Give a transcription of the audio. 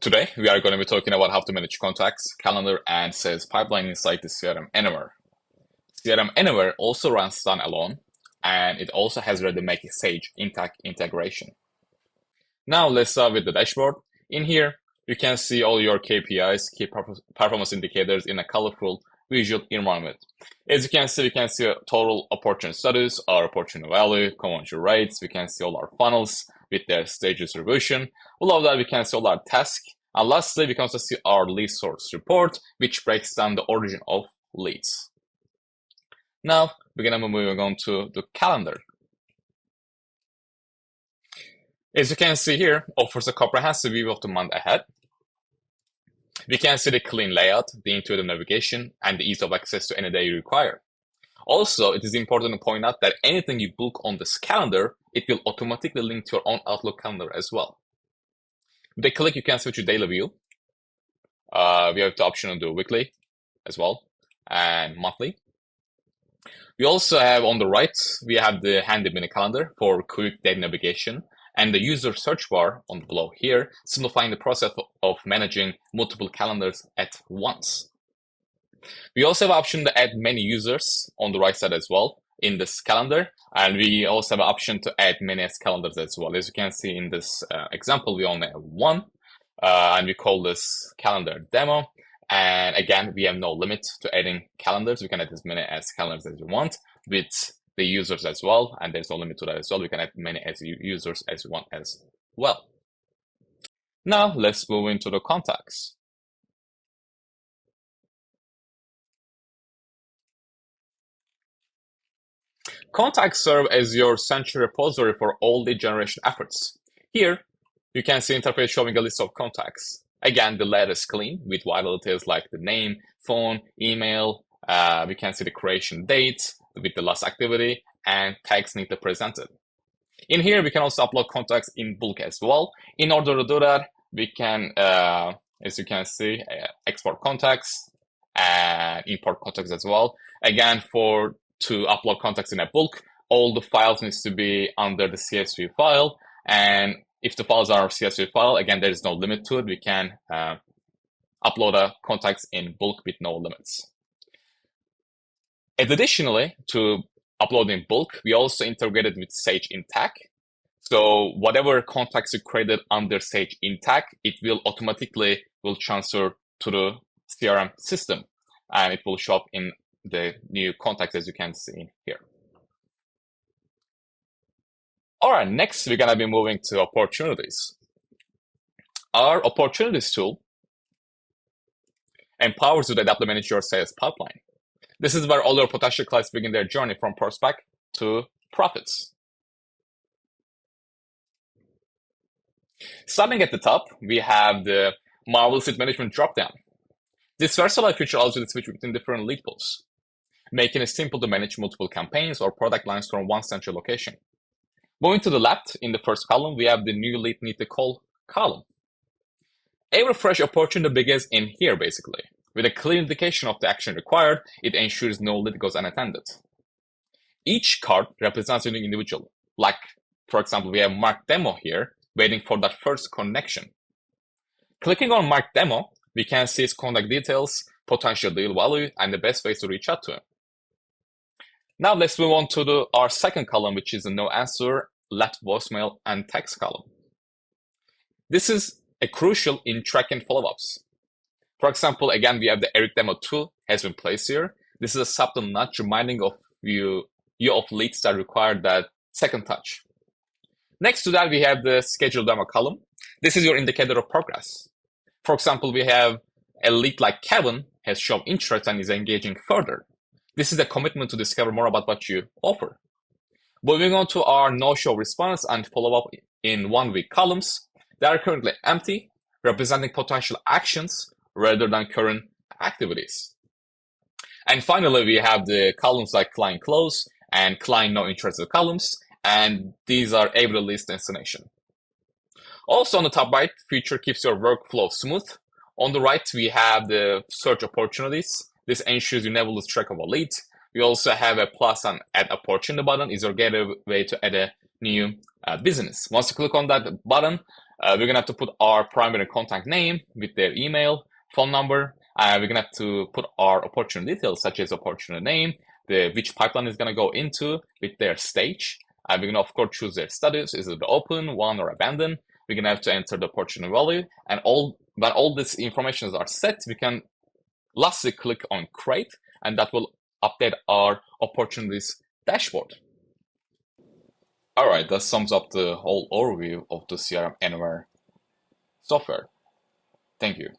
Today, we are going to be talking about how to manage contacts, calendar, and sales pipeline inside the CRM AnyWare. CRM AnyWare also runs standalone, and it also has ready-made Sage Intacct integration. Now, let's start with the dashboard. In here, you can see all your KPIs, key performance indicators in a colorful visual environment. As you can see, we can see a total opportunity status, our opportunity value, conversion rates. We can see all our funnels with their stage distribution. Below that, we can see all our tasks. And lastly, we can also see our lead source report, which breaks down the origin of leads. Now, we're going to be moving on to the calendar. As you can see here, offers a comprehensive view of the month ahead. We can see the clean layout, the intuitive navigation, and the ease of access to any day you require. Also, it is important to point out that anything you book on this calendar, it will automatically link to your own Outlook calendar as well. With a click, you can switch to daily view. We have the option to do weekly as well, and monthly. We also have on the right, we have the handy mini calendar for quick date navigation, and the user search bar on the below here, simplifying the process of managing multiple calendars at once. We also have an option to add many users on the right side as well in this calendar, and we also have an option to add many as calendars as well. As you can see in this example, we only have one, and we call this calendar demo. And again, we have no limit to adding calendars. We can add as many as calendars as you want with the users as well, and there's no limit to that as well. We can add many as users as we want as well. Now let's move into the contacts. Contacts serve as your central repository for all lead generation efforts. Here, you can see interface showing a list of contacts. Again, the layout is clean with vital details like the name, phone, email. We can see the creation date with the last activity and tags neatly presented. In here, we can also upload contacts in bulk as well. In order to do that, we can, as you can see, export contacts and import contacts as well. Again, to upload contacts in a bulk, all the files needs to be under the CSV file. And if the files are CSV file, again, there is no limit to it. We can upload contacts in bulk with no limits. Additionally, to upload in bulk, we also integrated with Sage Intacct. So whatever contacts you created under Sage Intacct, it will automatically transfer to the CRM system, and it will show up in the new contacts as you can see here. All right, next we're gonna be moving to opportunities. Our opportunities tool empowers you to adaptively manage your sales pipeline. This is where all your potential clients begin their journey from prospect to profits. Starting at the top, we have the Marvelous Lead Management dropdown. This versatile feature allows you to switch between different lead pools, making it simple to manage multiple campaigns or product lines from one central location. Moving to the left, in the first column, we have the new lead need to call column. Every fresh opportunity begins in here, basically. With a clear indication of the action required, it ensures no lead goes unattended. Each card represents a unique individual. Like, for example, we have Mark Demo here, waiting for that first connection. Clicking on Mark Demo, we can see his contact details, potential deal value, and the best ways to reach out to him. Now let's move on to our second column, which is the no answer, left voicemail, and text column. This is crucial in tracking follow-ups. For example, again, we have the Eric Demo 2 has been placed here. This is a subtle nudge reminding of you of leads that require that second touch. Next to that, we have the schedule demo column. This is your indicator of progress. For example, we have a lead like Kevin has shown interest and is engaging further. This is a commitment to discover more about what you offer. Moving on to our no-show response and follow-up in 1 week columns, they are currently empty, representing potential actions rather than current activities. And finally, we have the columns like client close and client no interested columns, and these are every list destination. Also on the top right, feature keeps your workflow smooth. On the right, we have the search opportunities. This ensures you never lose track of a lead. We also have a plus and add opportunity button is your gateway to add a new business. Once you click on that button, We're going to have to put our primary contact name with their email, phone number. We're going to have to put our opportunity details, such as opportunity name, which pipeline is going to go into with their stage. We're going to, of course, choose their status. Is it open, won, or abandoned? We're going to have to enter the opportunity value. And when all these informations are set, we can lastly click on create, and that will update our opportunities dashboard. All right, that sums up the whole overview of the CRM AnyWare software. Thank you.